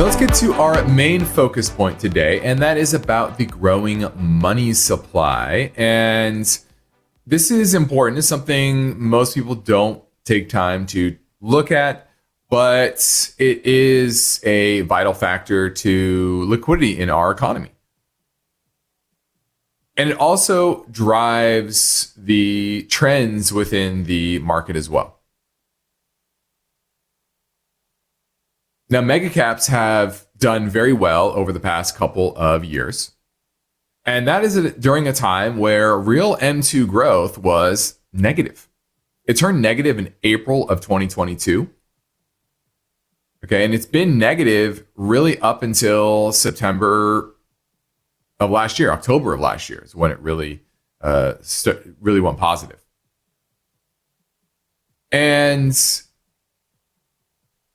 Now let's get to our main focus point today, and that is about the growing money supply. And this is important. It's something most people don't take time to look at, but it is a vital factor to liquidity in our economy. And it also drives the trends within the market as well. Now, mega caps have done very well over the past couple of years. And that is during a time where real M2 growth was negative. It turned negative in April of 2022. Okay, and it's been negative really up until September of last year. October of last year is when it really went positive. And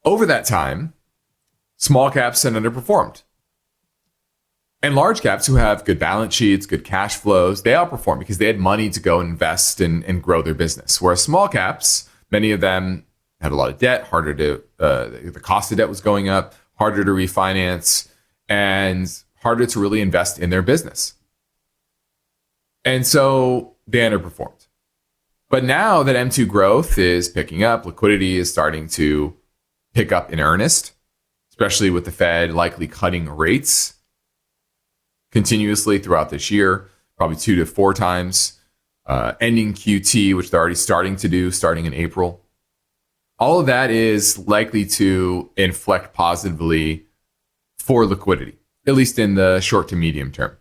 over that time, small caps had underperformed. And large caps who have good balance sheets, good cash flows, they outperformed because they had money to go invest and grow their business. Whereas small caps, many of them had a lot of debt, the cost of debt was going up, harder to refinance, and harder to really invest in their business. And so they underperformed. But now that M2 growth is picking up, liquidity is starting to pick up in earnest, especially with the Fed likely cutting rates continuously throughout this year, probably 2 to 4 times, ending QT, which they're already starting to do starting in April. All of that is likely to inflect positively for liquidity, at least in the short to medium term.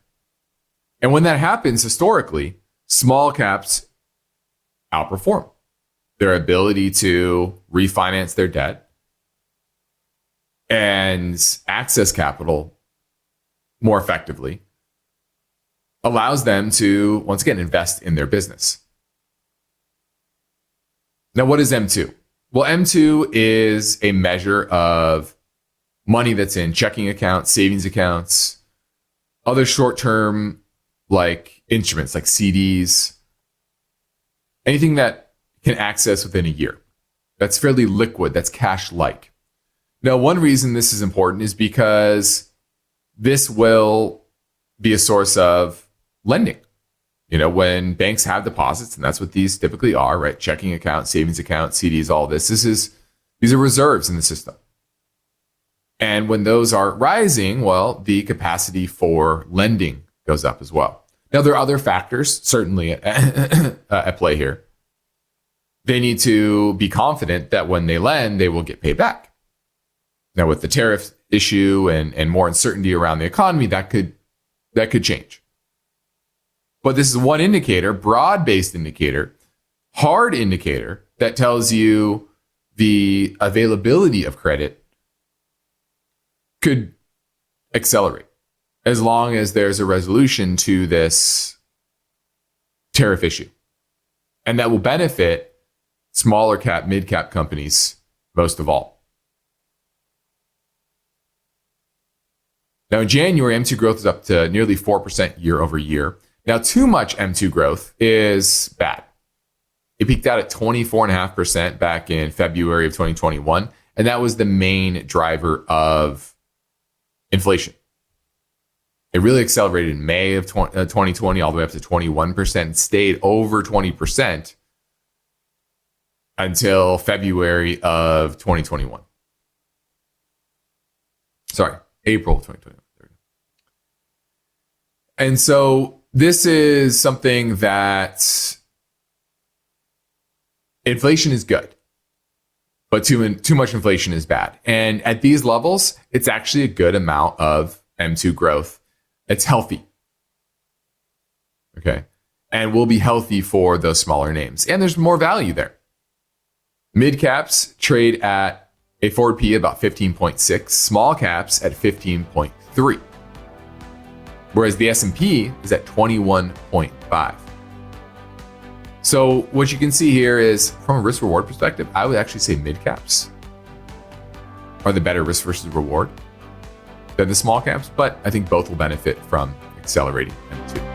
And when that happens, historically, small caps outperform. Their ability to refinance their debt and access capital more effectively allows them to, once again, invest in their business. Now, what is M2? Well, M2 is a measure of money that's in checking accounts, savings accounts, other short-term like instruments like CDs, anything that can access within a year. That's fairly liquid, that's cash-like. Now, one reason this is important is because this will be a source of lending. You know, when banks have deposits, and that's what these typically are, right? Checking accounts, savings accounts, CDs, all this. These are reserves in the system. And when those are rising, well, the capacity for lending goes up as well. Now, there are other factors certainly at play here. They need to be confident that when they lend, they will get paid back. Now, with the tariff issue and more uncertainty around the economy, that could change. But this is one indicator, broad-based indicator, hard indicator that tells you the availability of credit could accelerate as long as there's a resolution to this tariff issue. And that will benefit smaller cap, mid-cap companies most of all. Now, in January, M2 growth is up to nearly 4% year over year. Now, too much M2 growth is bad. It peaked out at 24.5% back in February of 2021, and that was the main driver of inflation. It really accelerated in May of 2020 all the way up to 21%, stayed over 20% until February of 2021. Sorry, April 2021. And so this is something that inflation is good, but too much inflation is bad. And at these levels, it's actually a good amount of M2 growth. It's healthy. Okay. And will be healthy for those smaller names. And there's more value there. Mid caps trade at a forward P about 15.6, small caps at 15.3. Whereas the S&P is at 21.5. So what you can see here is, from a risk reward perspective, I would actually say mid caps are the better risk versus reward than the small caps, but I think both will benefit from accelerating M2.